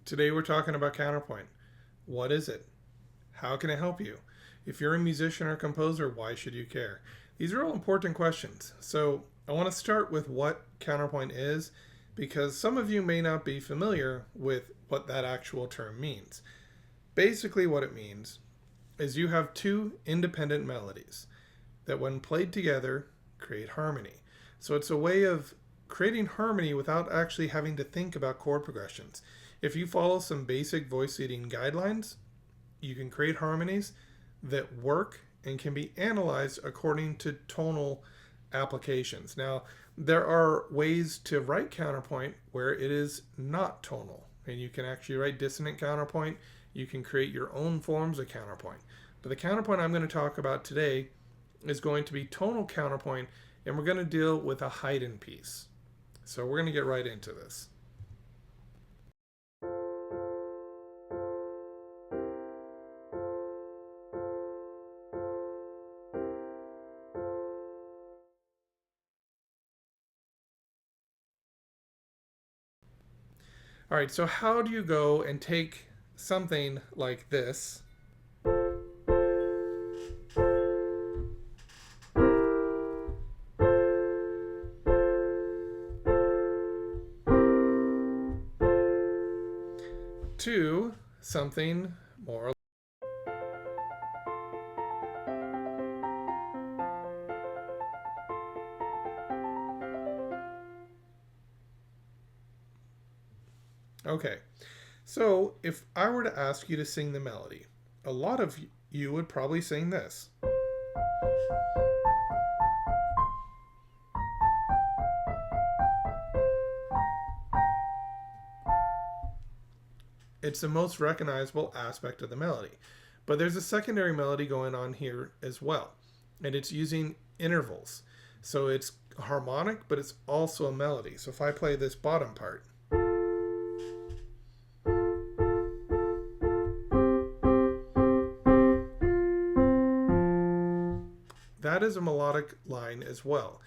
Today we're talking about counterpoint. What is it? How can it help you? If you're a musician or composer, why should you care? These are all important questions. So I want to start with what counterpoint is because some of you may not be familiar with what that actual term means. Basically what it means is you have two independent melodies that when played together create harmony. So it's a way of creating harmony without actually having to think about chord progressions. If you follow some basic voice leading guidelines, you can create harmonies that work and can be analyzed according to tonal applications. Now, there are ways to write counterpoint where it is not tonal, and you can actually write dissonant counterpoint. You can create your own forms of counterpoint. But the counterpoint I'm going to talk about today is going to be tonal counterpoint, and we're going to deal with a Haydn piece. So we're going to get right into this. All right, so how do you go and take something like this to something more? Okay, so if I were to ask you to sing the melody, a lot of you would probably sing this. It's the most recognizable aspect of the melody. But there's a secondary melody going on here as well, and it's using intervals. So it's harmonic, but it's also a melody. So if I play this bottom part, that is a melodic line as well.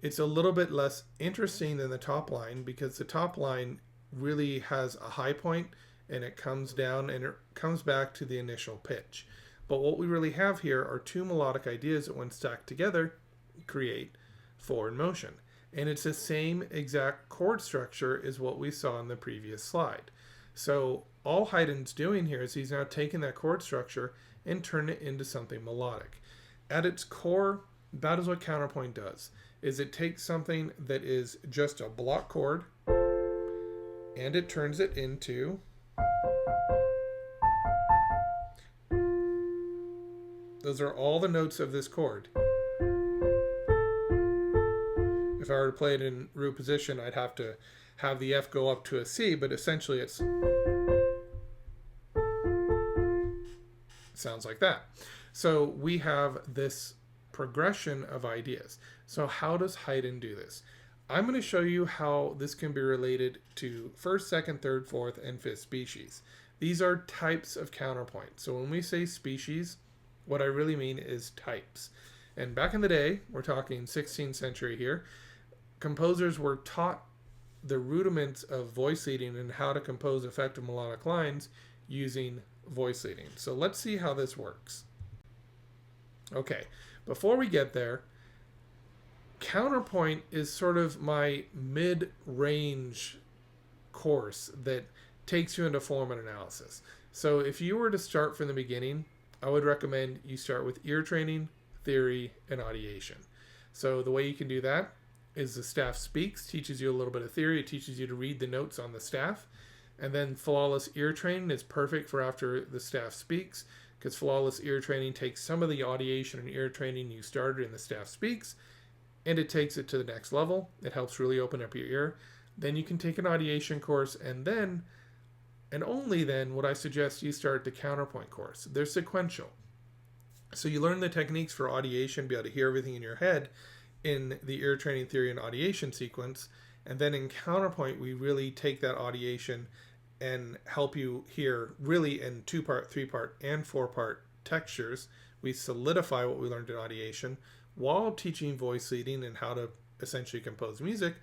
It's a little bit less interesting than the top line because the top line really has a high point and it comes down and it comes back to the initial pitch. But what we really have here are two melodic ideas that when stacked together create forward motion. And it's the same exact chord structure as what we saw in the previous slide. So all Haydn's doing here is he's now taking that chord structure and turning it into something melodic. At its core, that is what counterpoint does, is it takes something that is just a block chord and it turns it into those are all the notes of this chord. If I were to play it in root position, I'd have to have the F go up to a C, but essentially it sounds like that. So we have this progression of ideas. So how does Haydn do this? I'm going to show you how this can be related to first, second, third, fourth, and fifth species. These are types of counterpoint. So when we say species, what I really mean is types. And back in the day, we're talking 16th century here, composers were taught the rudiments of voice leading and how to compose effective melodic lines using voice leading. So let's see how this works. Okay, before we get there, counterpoint is sort of my mid-range course that takes you into form and analysis. So if you were to start from the beginning, I would recommend you start with ear training, theory, and audiation. So the way you can do that is the staff speaks, teaches you a little bit of theory, it teaches you to read the notes on the staff, and then flawless ear training is perfect for after the staff speaks, because flawless ear training takes some of the audiation and ear training you started in the staff speaks, and it takes it to the next level. It helps really open up your ear. Then you can take an audiation course, and then, and only then, would I suggest you start the counterpoint course. They're sequential. So you learn the techniques for audiation, be able to hear everything in your head in the ear training, theory, and audiation sequence. And then in counterpoint, we really take that audiation and help you hear really in 2-part, 3-part, and 4-part textures. We solidify what we learned in audiation while teaching voice leading and how to essentially compose music.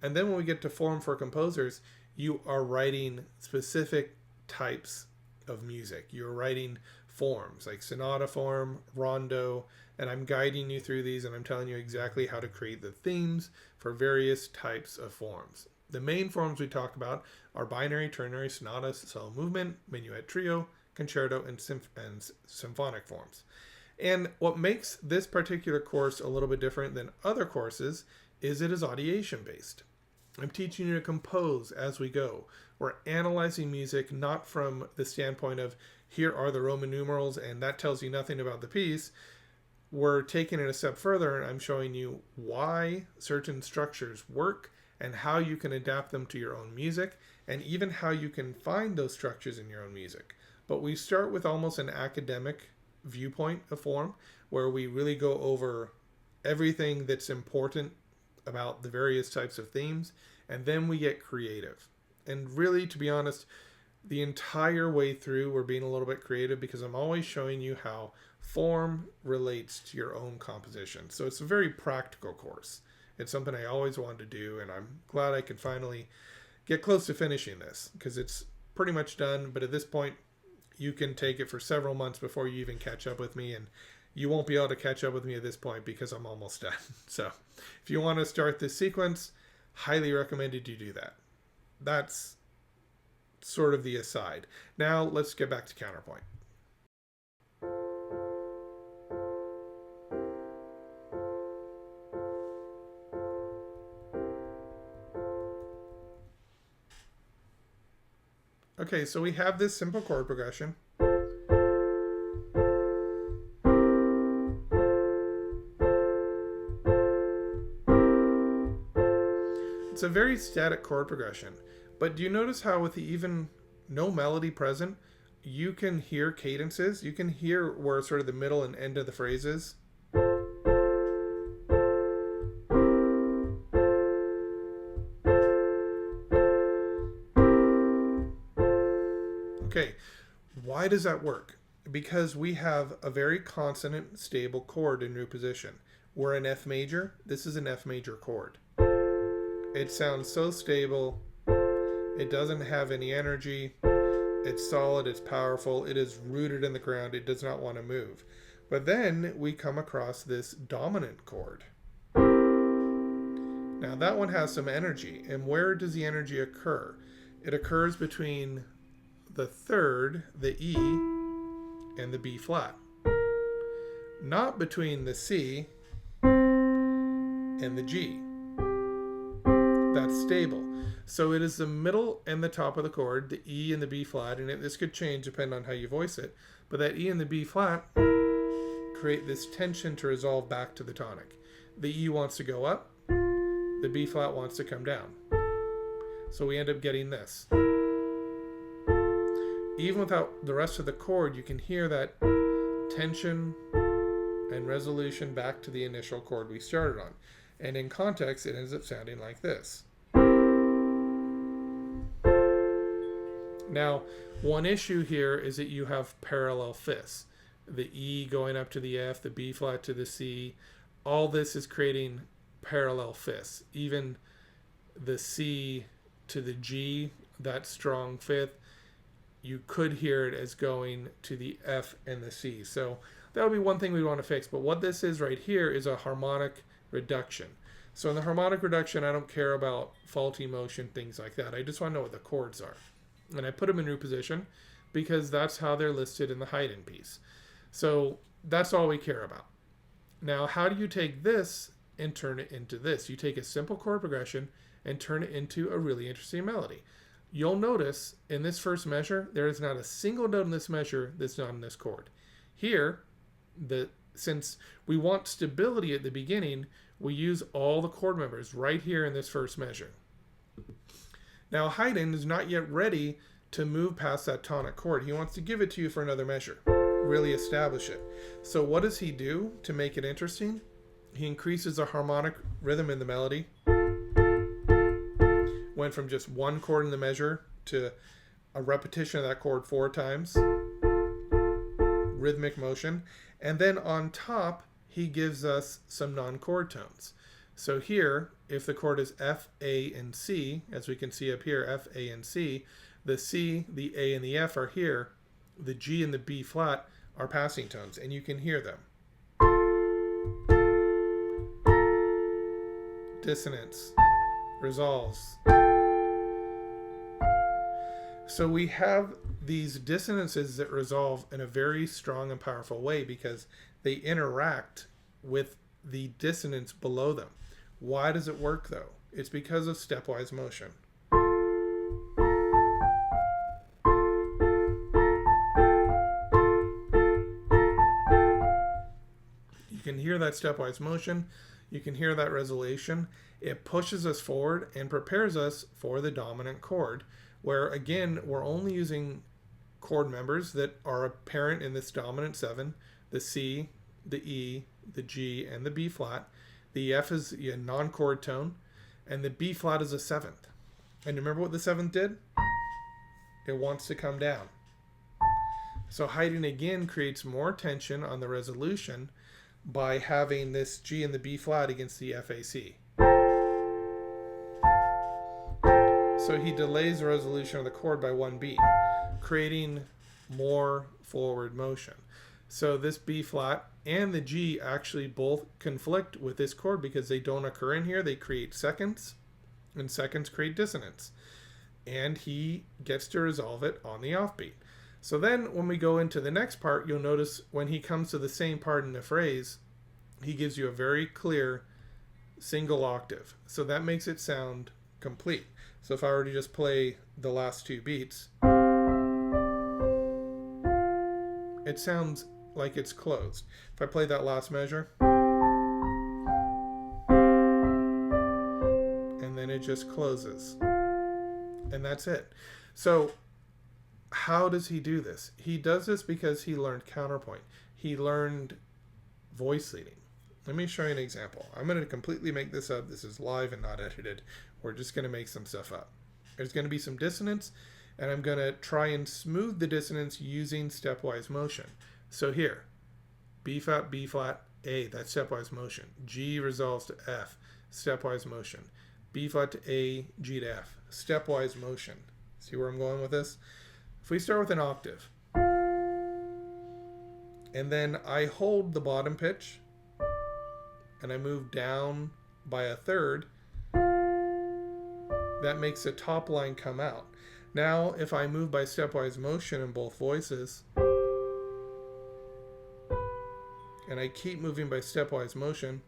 And then when we get to form for composers, you are writing specific types of music. You're writing forms like sonata form, rondo, and I'm guiding you through these and I'm telling you exactly how to create the themes for various types of forms. The main forms we talk about are binary, ternary, sonata, solo movement, minuet trio, concerto, and symphonic forms. And what makes this particular course a little bit different than other courses is it is audiation based. I'm teaching you to compose as we go. We're analyzing music not from the standpoint of here are the Roman numerals and that tells you nothing about the piece. We're taking it a step further and I'm showing you why certain structures work and how you can adapt them to your own music and even how you can find those structures in your own music. But we start with almost an academic viewpoint of form where we really go over everything that's important about the various types of themes, and then we get creative. And really, to be honest, the entire way through we're being a little bit creative because I'm always showing you how form relates to your own composition. So it's a very practical course. It's something I always wanted to do, and I'm glad I can finally get close to finishing this because it's pretty much done. But at this point, you can take it for several months before you even catch up with me, and you won't be able to catch up with me at this point because I'm almost done. So if you want to start this sequence, highly recommended you do that. That's sort of the aside. Now let's get back to Counterpoint. Okay, so we have this simple chord progression. It's a very static chord progression, but do you notice how with even no melody present, you can hear cadences? You can hear where sort of the middle and end of the phrase is. Okay, why does that work? Because we have a very consonant, stable chord in root position. We're in F major. This is an F major chord. It sounds so stable. It doesn't have any energy. It's solid. It's powerful. It is rooted in the ground. It does not want to move. But then we come across this dominant chord. Now that one has some energy. And where does the energy occur? It occurs between the third, the E, and the B flat. Not between the C and the G. That's stable. So it is the middle and the top of the chord, the E and the B flat, and this could change depending on how you voice it, but that E and the B flat create this tension to resolve back to the tonic. The E wants to go up, the B flat wants to come down. So we end up getting this. Even without the rest of the chord, you can hear that tension and resolution back to the initial chord we started on. And in context, it ends up sounding like this. Now, one issue here is that you have parallel fifths. The E going up to the F, the B flat to the C. All this is creating parallel fifths. Even the C to the G, that strong fifth, you could hear it as going to the F and the C. So that would be one thing we want to fix. But what this is right here is a harmonic reduction. So in the harmonic reduction, I don't care about faulty motion, things like that. I just want to know what the chords are. And I put them in root position because that's how they're listed in the Haydn piece. So that's all we care about. Now, how do you take this and turn it into this? You take a simple chord progression and turn it into a really interesting melody. You'll notice in this first measure, there is not a single note in this measure that's not in this chord. Here, since we want stability at the beginning, we use all the chord members right here in this first measure. Now, Haydn is not yet ready to move past that tonic chord. He wants to give it to you for another measure, really establish it. So what does he do to make it interesting? He increases the harmonic rhythm in the melody. Went from just one chord in the measure to a repetition of that chord 4 times. Rhythmic motion. And then on top, he gives us some non-chord tones. So here, if the chord is F, A, and C, as we can see up here, F, A, and C, The C, the A, and the F are here. The G and the B flat are passing tones, and you can hear them. Dissonance, resolves. So we have these dissonances that resolve in a very strong and powerful way because they interact with the dissonance below them. Why does it work though? It's because of stepwise motion. You can hear that stepwise motion. You can hear that resolution. It pushes us forward and prepares us for the dominant chord, where again, we're only using chord members that are apparent in this dominant 7, the C, the E, the G, and the B flat. The F is a non-chord tone, and the B flat is a 7th. And remember what the 7th did? It wants to come down. So hiding again creates more tension on the resolution by having this G and the B flat against the FAC. So he delays the resolution of the chord by 1 beat, creating more forward motion. So this B flat and the G actually both conflict with this chord because they don't occur in here. They create seconds, and seconds create dissonance. And he gets to resolve it on the offbeat. So then when we go into the next part, you'll notice when he comes to the same part in the phrase, he gives you a very clear single octave. So that makes it sound complete. So if I were to just play the last 2 beats, it sounds like it's closed. If I play that last measure, and then it just closes. And that's it. So how does he do this? He does this because he learned counterpoint. He learned voice leading. Let me show you an example. I'm going to completely make this up. This is live and not edited. We're just going to make some stuff up. There's going to be some dissonance, and I'm going to try and smooth the dissonance using stepwise motion. So here, B flat, B flat, A, that's stepwise motion. G resolves to F, stepwise motion. B flat to A, G to F, stepwise motion. See where I'm going with this? If we start with an octave, and then I hold the bottom pitch, and I move down by a third, that makes the top line come out. Now, if I move by stepwise motion in both voices, and I keep moving by stepwise motion,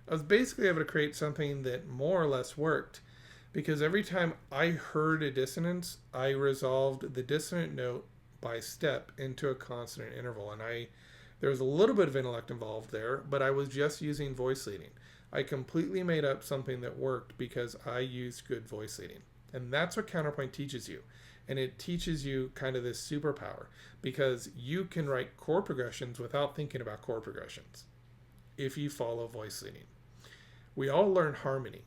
I was basically able to create something that more or less worked, because every time I heard a dissonance, I resolved the dissonant note by step into a consonant interval. And there was a little bit of intellect involved there, but I was just using voice leading. I completely made up something that worked because I used good voice leading. And that's what Counterpoint teaches you. And it teaches you kind of this superpower, because you can write chord progressions without thinking about chord progressions if you follow voice leading. We all learn harmony,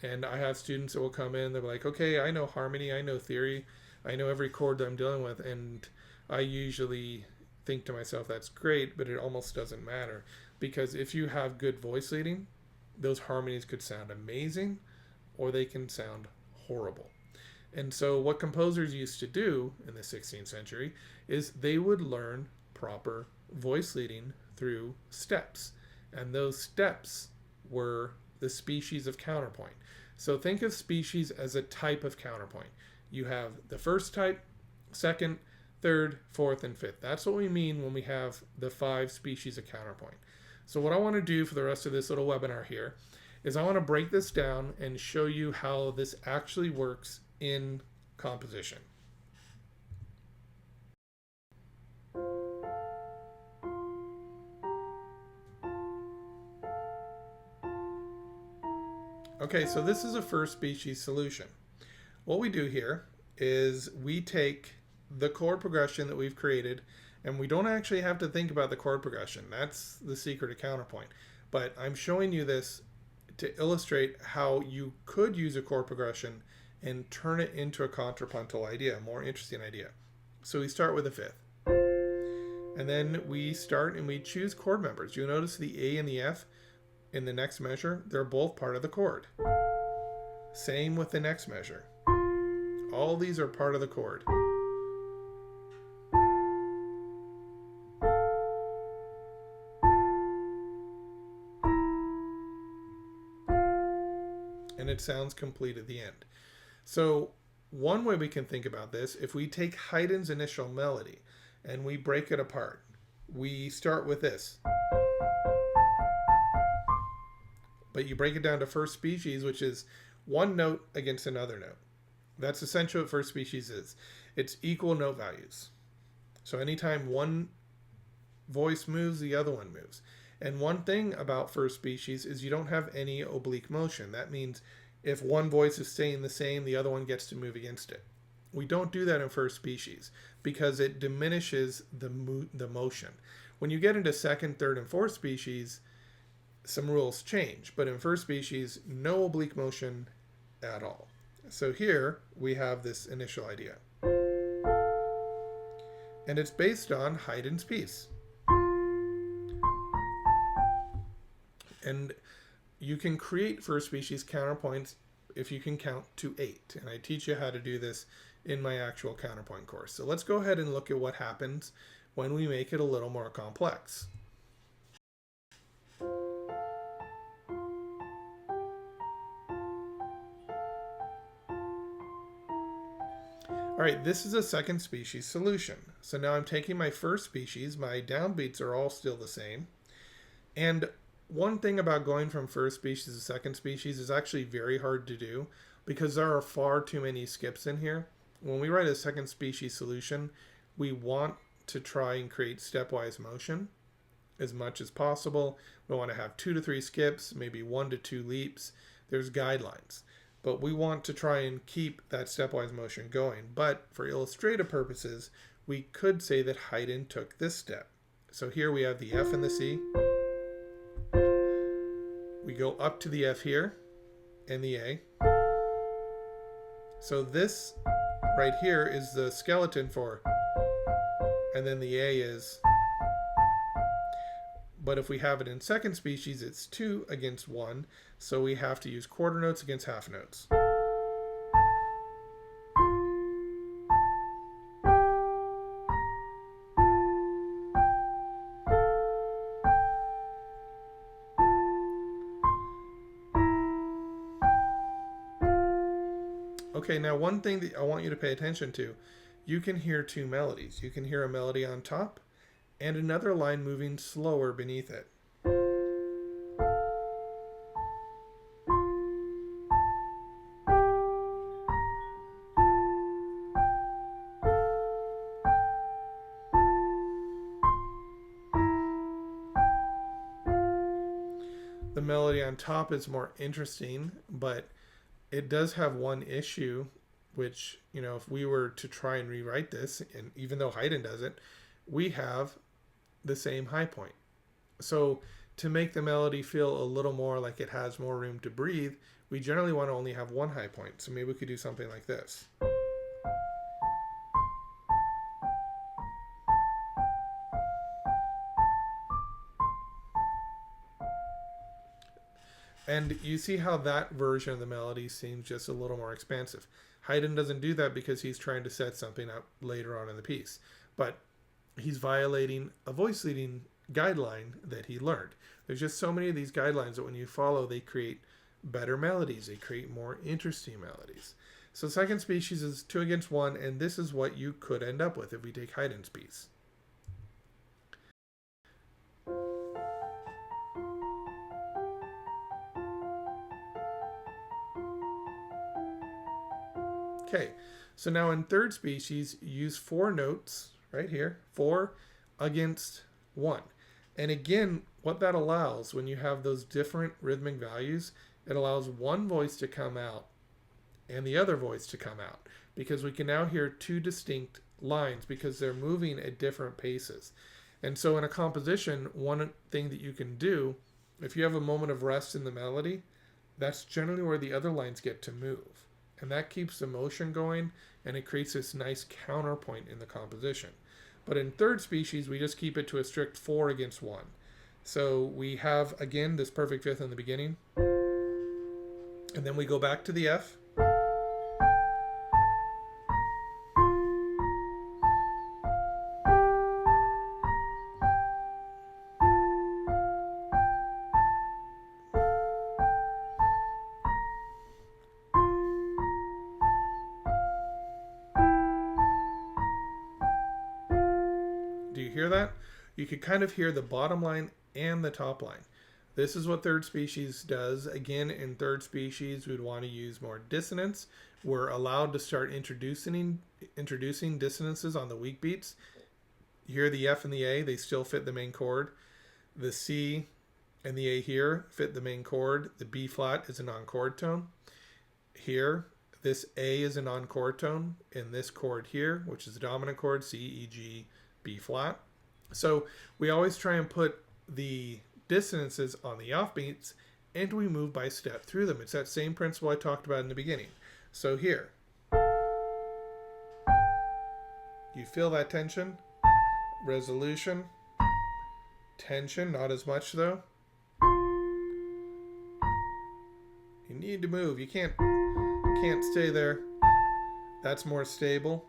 and I have students that will come in, they're like, okay, I know harmony, I know theory, I know every chord that I'm dealing with, and I usually think to myself, that's great, but it almost doesn't matter, because if you have good voice leading, those harmonies could sound amazing, or they can sound horrible. And so what composers used to do in the 16th century is they would learn proper voice leading through steps, and those steps were the species of counterpoint. So think of species as a type of counterpoint. You have the first type, second, third, fourth, and fifth. That's what we mean when we have the 5 species of counterpoint. So what I want to do for the rest of this little webinar here is I want to break this down and show you how this actually works in composition. Okay, so this is a first species solution. What we do here is we take the chord progression that we've created, and we don't actually have to think about the chord progression. That's the secret of Counterpoint. But I'm showing you this to illustrate how you could use a chord progression and turn it into a contrapuntal idea, a more interesting idea. So we start with a fifth. And then we start and we choose chord members. You'll notice the A and the F in the next measure, they're both part of the chord. Same with the next measure. All these are part of the chord. And it sounds complete at the end. So one way we can think about this, if we take Haydn's initial melody and we break it apart, we start with this. But you break it down to first species, which is one note against another note. That's essentially what first species is. It's equal note values. So anytime one voice moves, the other one moves. And one thing about first species is you don't have any oblique motion. That means if one voice is staying the same, the other one gets to move against it. We don't do that in first species because it diminishes the motion. When you get into second, third, and fourth species, some rules change. But in first species, no oblique motion at all. So here we have this initial idea. And it's based on Haydn's piece. And you can create first species counterpoints if you can count to 8. And I teach you how to do this in my actual counterpoint course. So let's go ahead and look at what happens when we make it a little more complex. All right, this is a second species solution. So now I'm taking my first species, my downbeats are all still the same. And one thing about going from first species to second species is actually very hard to do because there are far too many skips in here. When we write a second species solution, we want to try and create stepwise motion as much as possible. We want to have 2 to 3 skips, maybe 1 to 2 leaps. There's guidelines. But we want to try and keep that stepwise motion going. But for illustrative purposes, we could say that Haydn took this step. So here we have the F and the C. We go up to the F here and the A. So this right here is the skeleton for, and then the A is, but if we have it in second species, it's 2 against 1, so we have to use quarter notes against half notes. Okay, now one thing that I want you to pay attention to, you can hear 2 melodies. You can hear a melody on top and another line moving slower beneath it. The melody on top is more interesting, but it does have one issue, which, you know, if we were to try and rewrite this, and even though Haydn does it, we have the same high point. So to make the melody feel a little more like it has more room to breathe, we generally want to only have one high point. So maybe we could do something like this. And you see how that version of the melody seems just a little more expansive. Haydn doesn't do that because he's trying to set something up later on in the piece. But he's violating a voice leading guideline that he learned. There's just so many of these guidelines that when you follow, they create better melodies. They create more interesting melodies. So second species is 2 against 1, and this is what you could end up with if we take Haydn's piece. Okay, so now in third species, use 4 notes right here, 4 against 1. And again, what that allows when you have those different rhythmic values it allows one voice to come out and the other voice to come out, because we can now hear two distinct lines because they're moving at different paces. And so in a composition, one thing that you can do, if you have a moment of rest in the melody, that's generally where the other lines get to move. And that keeps the motion going, and it creates this nice counterpoint in the composition. But in third species, we just keep it to a strict 4 against 1. So we have, again, this perfect fifth in the beginning. And then we go back to the F. Do you hear that? You could kind of hear the bottom line and the top line. This is what third species does. Again, in third species, we'd want to use more dissonance. We're allowed to start introducing dissonances on the weak beats. You hear the F and the A, they still fit the main chord. The C and the A here fit the main chord. The B flat is a non-chord tone. Here, this A is a non-chord tone in this chord here, which is the dominant chord, C, E, G, B flat. So we always try and put the dissonances on the offbeats, and we move by step through them. It's that same principle I talked about in the beginning. So here, you feel that tension, resolution, tension, not as much though. You need to move. You can't stay there. That's more stable.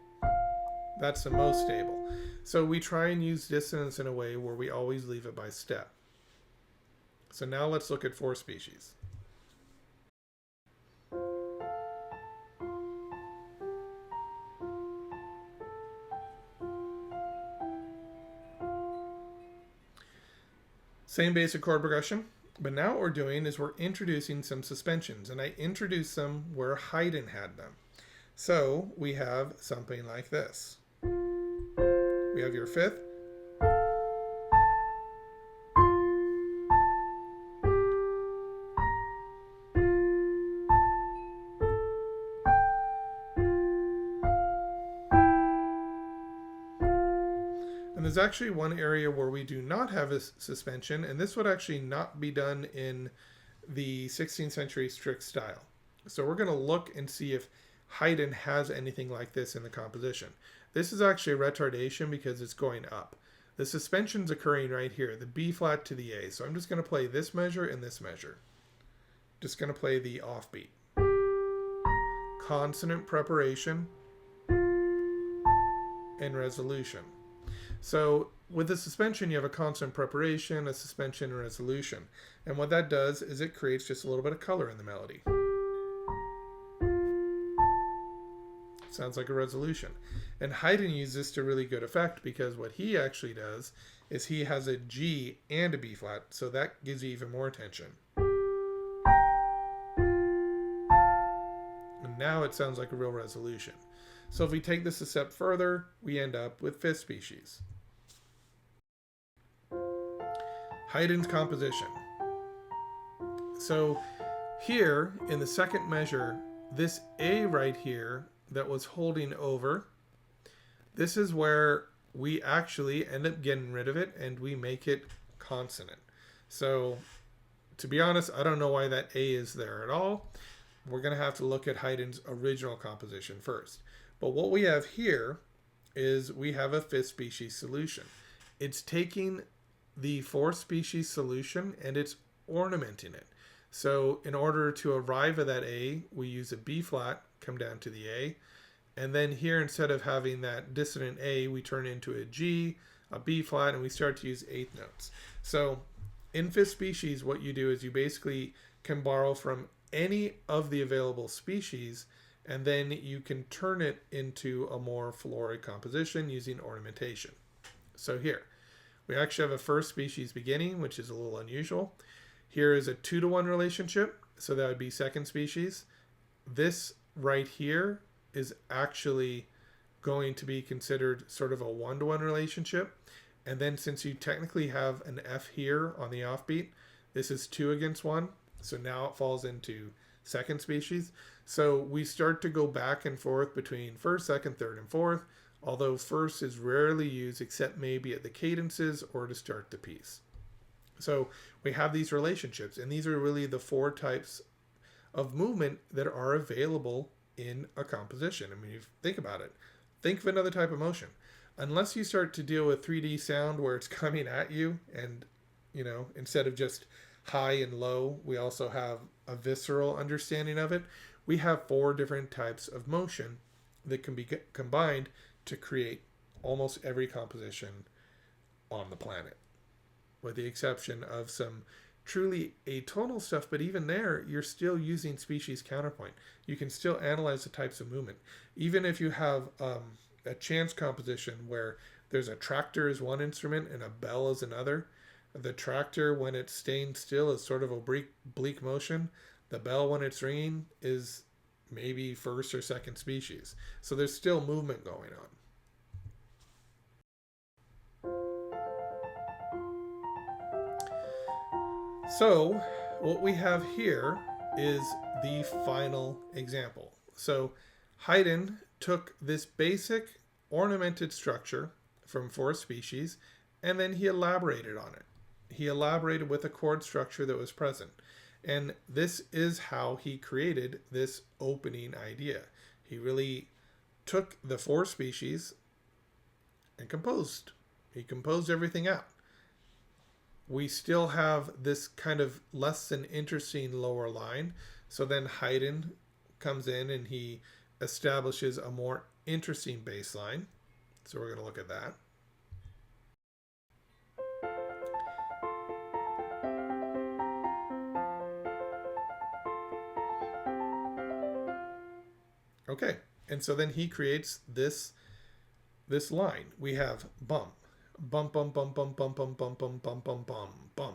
That's the most stable. So we try and use dissonance in a way where we always leave it by step. So now let's look at 4 species. Same basic chord progression, but now what we're doing is we're introducing some suspensions, and I introduced them where Haydn had them. So we have something like this. We have your fifth, and there's actually one area where we do not have a suspension, and this would actually not be done in the 16th century strict style. So we're going to look and see if Haydn has anything like this in the composition. This is actually a retardation because it's going up. The suspension's occurring right here, the B flat to the A. So I'm just going to play this measure and this measure. Just going to play the offbeat. Consonant preparation and resolution. So with the suspension, you have a consonant preparation, a suspension, and resolution. And what that does is it creates just a little bit of color in the melody. Sounds like a resolution. And Haydn uses this to really good effect because what he actually does is he has a G and a B flat, so that gives you even more tension. And now it sounds like a real resolution. So if we take this a step further, we end up with 5th species. Haydn's composition. So here in the second measure, this A right here that was holding over, this is where we actually end up getting rid of it and we make it consonant. So to be honest, I don't know why that A is there at all. We're going to have to look at Haydn's original composition first. But what we have here is we have a 5th species solution. It's taking the 4th species solution and it's ornamenting it. So in order to arrive at that A, we use a B flat, come down to the A, and then here instead of having that dissonant A, we turn into a G, a B flat, and we start to use 8th notes. So in 5th species, what you do is you basically can borrow from any of the available species, and then you can turn it into a more florid composition using ornamentation. So here, we actually have a 1st species beginning, which is a little unusual. Here is a 2-to-1 relationship, so that would be 2nd species. This right here is actually going to be considered sort of a 1-to-1 relationship. And then since you technically have an F here on the offbeat, this is 2 against 1. So now it falls into second species. So we start to go back and forth between first, second, third, and fourth, although first is rarely used except maybe at the cadences or to start the piece. So we have these relationships, and these are really the four types of movement that are available in a composition. I mean, if you think about it, think of another type of motion. Unless you start to deal with 3D sound where it's coming at you, and instead of just high and low, we also have a visceral understanding of it. We have four different types of motion that can be combined to create almost every composition on the planet, with the exception of some truly atonal stuff. But even there, you're still using species counterpoint. You can still analyze the types of movement. Even if you have a chance composition where there's a tractor as one instrument and a bell as another, the tractor, when it's staying still, is sort of oblique motion. The bell, when it's ringing, is maybe first or second species. So there's still movement going on. So what we have here is the final example. So Haydn took this basic ornamented structure from four species, and then he elaborated on it. He elaborated with a chord structure that was present. And this is how he created this opening idea. He really took the four species and composed. He composed everything out. We still have this kind of less than interesting lower line. So then Haydn comes in and he establishes a more interesting bass line. So we're going to look at that. Okay, and so then he creates this line. We have bum, bum bum bum bum bum bum bum bum bum bum bum bum,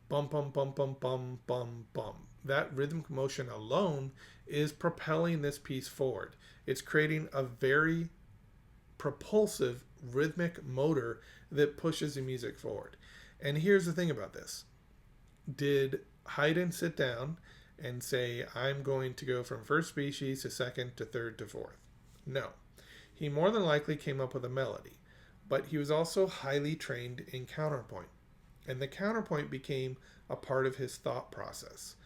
bum bum bum bum bum bum bum. That rhythmic motion alone is propelling this piece forward. It's creating a very propulsive rhythmic motor that pushes the music forward. And here's the thing about this. Did Haydn sit down and say, I'm going to go from first species to second to third to fourth? No. He more than likely came up with a melody, but he was also highly trained in counterpoint. And the counterpoint became a part of his thought process.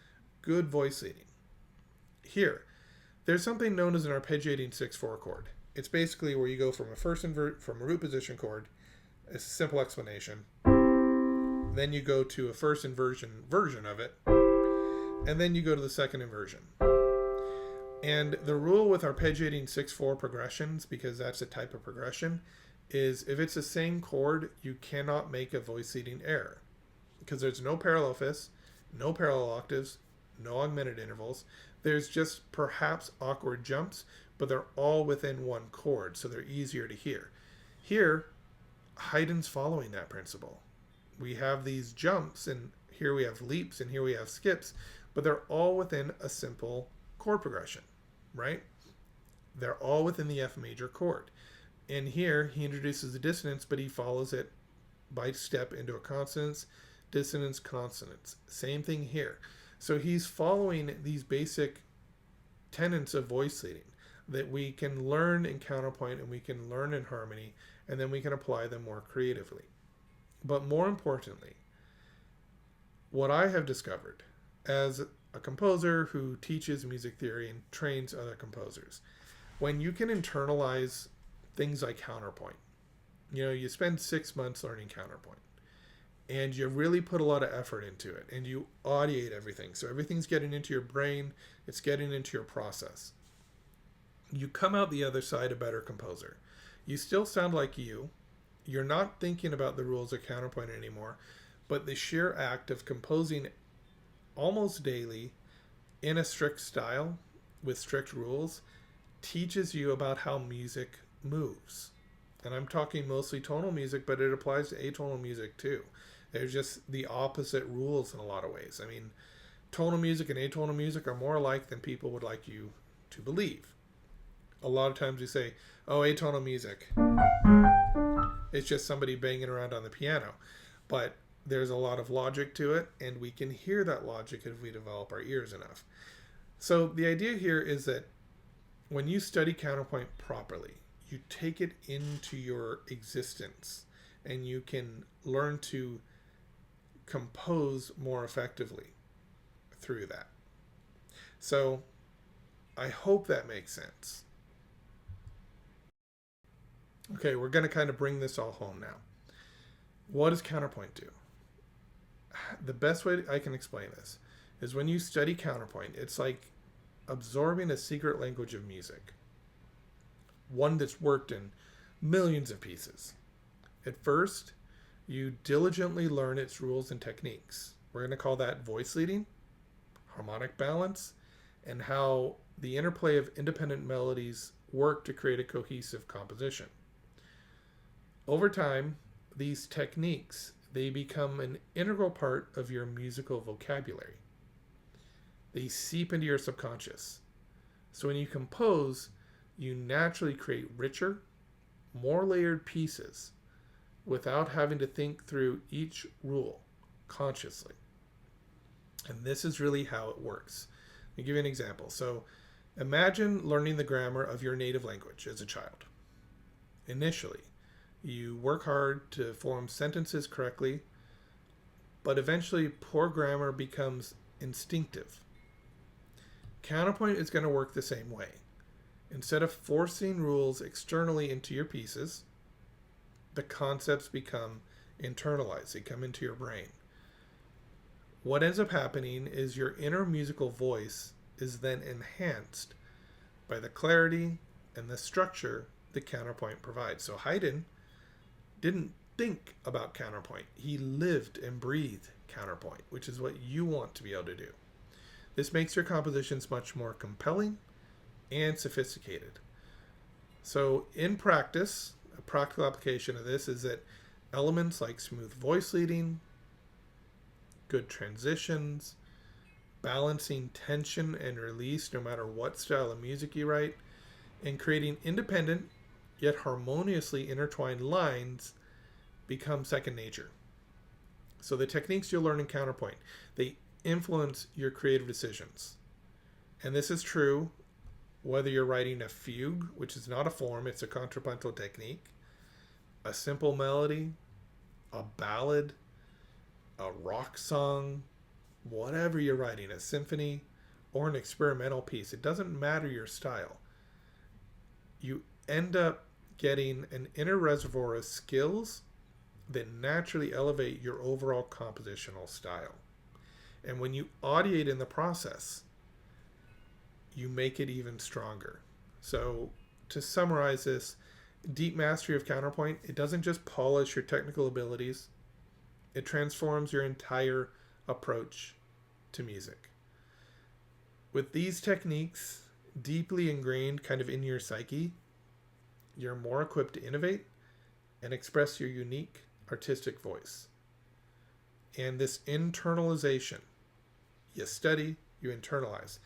Good voice leading. Here, there's something known as an arpeggiating 6/4 chord. It's basically where you go from a root position chord. It's a simple explanation. Then you go to a first inversion version of it, and then you go to the second inversion. And the rule with arpeggiating 6/4 progressions, because that's a type of progression, is if it's the same chord, you cannot make a voice leading error, because there's no parallel fifths, no parallel octaves, no augmented intervals. There's just perhaps awkward jumps, but they're all within one chord, so they're easier to hear. Here, Haydn's following that principle. We have these jumps, and here we have leaps, and here we have skips, but they're all within a simple chord progression, right? They're all within the F major chord. And here, he introduces the dissonance, but he follows it by step into a consonance, dissonance, consonance. Same thing here. So he's following these basic tenets of voice leading that we can learn in counterpoint and we can learn in harmony, and then we can apply them more creatively. But more importantly, what I have discovered as a composer who teaches music theory and trains other composers, when you can internalize things like counterpoint, you spend 6 months learning counterpoint, and you really put a lot of effort into it, and you audiate everything. So everything's getting into your brain, it's getting into your process. You come out the other side a better composer. You still sound like you. You're not thinking about the rules of counterpoint anymore, but the sheer act of composing almost daily in a strict style with strict rules teaches you about how music moves. And I'm talking mostly tonal music, but it applies to atonal music too. They're just the opposite rules in a lot of ways. I mean, tonal music and atonal music are more alike than people would like you to believe. A lot of times we say, oh, atonal music, it's just somebody banging around on the piano. But There's a lot of logic to it, and we can hear that logic if we develop our ears enough. So the idea here is that when you study counterpoint properly, you take it into your existence and you can learn to compose more effectively through that. So I hope that makes sense. Okay, we're going to kind of bring this all home now. What does counterpoint do? The best way I can explain this is when you study counterpoint, it's like absorbing a secret language of music, one that's worked in millions of pieces. At first, you diligently learn its rules and techniques. We're going to call that voice leading, harmonic balance, and how the interplay of independent melodies work to create a cohesive composition. Over time, these techniques, they become an integral part of your musical vocabulary. They seep into your subconscious. So when you compose, you naturally create richer, more layered pieces without having to think through each rule consciously. And this is really how it works. Let me give you an example. So imagine learning the grammar of your native language as a child. Initially, you work hard to form sentences correctly, but eventually poor grammar becomes instinctive. Counterpoint is going to work the same way. Instead of forcing rules externally into your pieces, the concepts become internalized. They come into your brain. What ends up happening is your inner musical voice is then enhanced by the clarity and the structure that counterpoint provides. So Haydn didn't think about counterpoint. He lived and breathed counterpoint, which is what you want to be able to do. This makes your compositions much more compelling and sophisticated. So in practice, a practical application of this is that elements like smooth voice leading, good transitions, balancing tension and release no matter what style of music you write, and creating independent yet harmoniously intertwined lines become second nature. So the techniques you'll learn in counterpoint, they influence your creative decisions. And this is true whether you're writing a fugue, which is not a form, it's a contrapuntal technique, a simple melody, a ballad, a rock song, whatever you're writing, a symphony, or an experimental piece. It doesn't matter your style. You end up getting an inner reservoir of skills that naturally elevate your overall compositional style. And when you audiate in the process, you make it even stronger. So to summarize this, deep mastery of counterpoint, it doesn't just polish your technical abilities, it transforms your entire approach to music. With these techniques deeply ingrained kind of in your psyche, you're more equipped to innovate and express your unique artistic voice. And this internalization, you study, you internalize.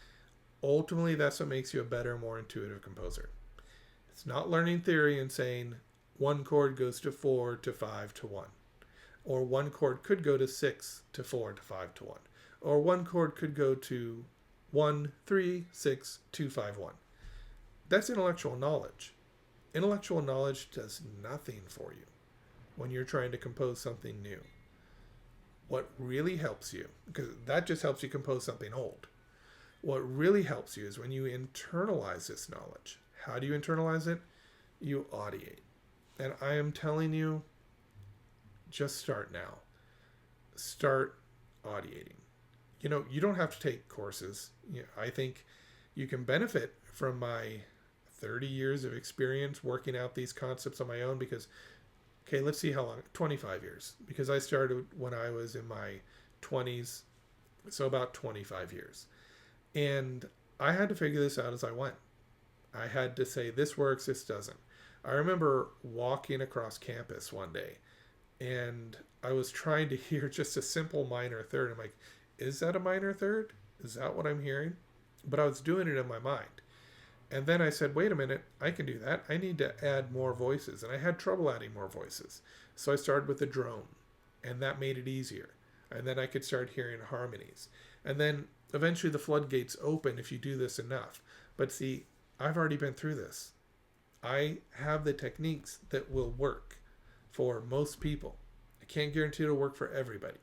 Ultimately, that's what makes you a better, more intuitive composer. It's not learning theory and saying one chord goes to 4 to 5 to 1. Or one chord could go to 6 to 4 to 5 to 1. Or one chord could go to 1, 3, 6, 2, 5, 1. That's intellectual knowledge. Intellectual knowledge does nothing for you when you're trying to compose something new. What really helps you, because that just helps you compose something old. What really helps you is when you internalize this knowledge. How do you internalize it? You audiate. And I am telling you, just start now. Start audiating. You don't have to take courses. I think you can benefit from my 30 years of experience working out these concepts on my own because, okay, let's see how long. 25 years. Because I started when I was in my 20s, so about 25 years. And I had to figure this out as I went. I had to say, this works, this doesn't. I remember walking across campus one day and I was trying to hear just a simple minor third. I'm like, is that a minor third? Is that what I'm hearing? But I was doing it in my mind. And then I said, wait a minute, I can do that. I need to add more voices. And I had trouble adding more voices. So I started with a drone. and that made it easier. And then I could start hearing harmonies. And then eventually the floodgates open if you do this enough. But see, I've already been through this. I have the techniques that will work for most people. I can't guarantee it'll work for everybody,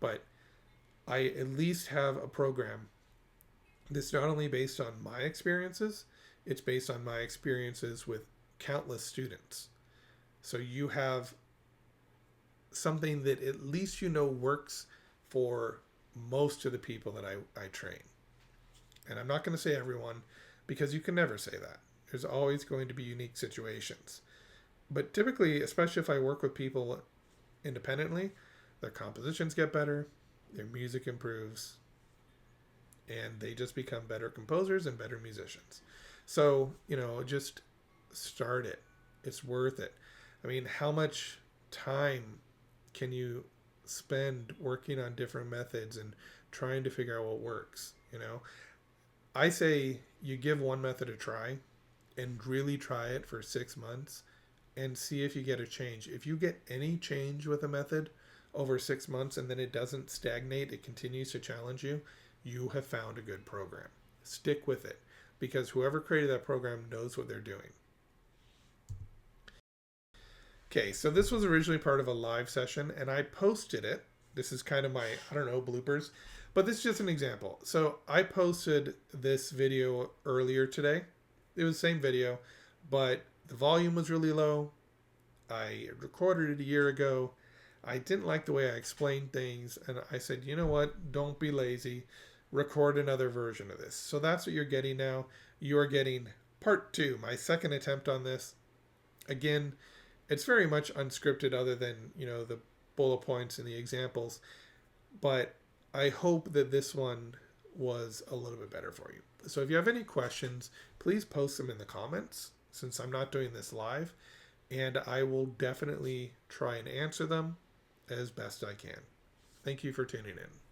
but I at least have a program that's not only based on my experiences, it's based on my experiences with countless students. So you have something that at least you know works for most of the people that I train. And I'm not going to say everyone, because you can never say that. There's always going to be unique situations. But typically, especially if I work with people independently, their compositions get better, their music improves, and they just become better composers and better musicians. So, just start it. It's worth it. I mean, how much time can you spend working on different methods and trying to figure out what works? I say you give one method a try and really try it for 6 months and see if you get a change. If you get any change with a method over 6 months and then it doesn't stagnate, it continues to challenge you, you have found a good program. Stick with it, because whoever created that program knows what they're doing. Okay, so this was originally part of a live session and I posted it. This is kind of my, bloopers, but this is just an example. So I posted this video earlier today. It was the same video, but the volume was really low. I recorded it a year ago. I didn't like the way I explained things, and I said, you know what? Don't be lazy. Record another version of this. So that's what you're getting now. You are getting part 2, my second attempt on this. Again, it's very much unscripted other than, the bullet points and the examples. But I hope that this one was a little bit better for you. So if you have any questions, please post them in the comments, since I'm not doing this live, and I will definitely try and answer them as best I can. Thank you for tuning in.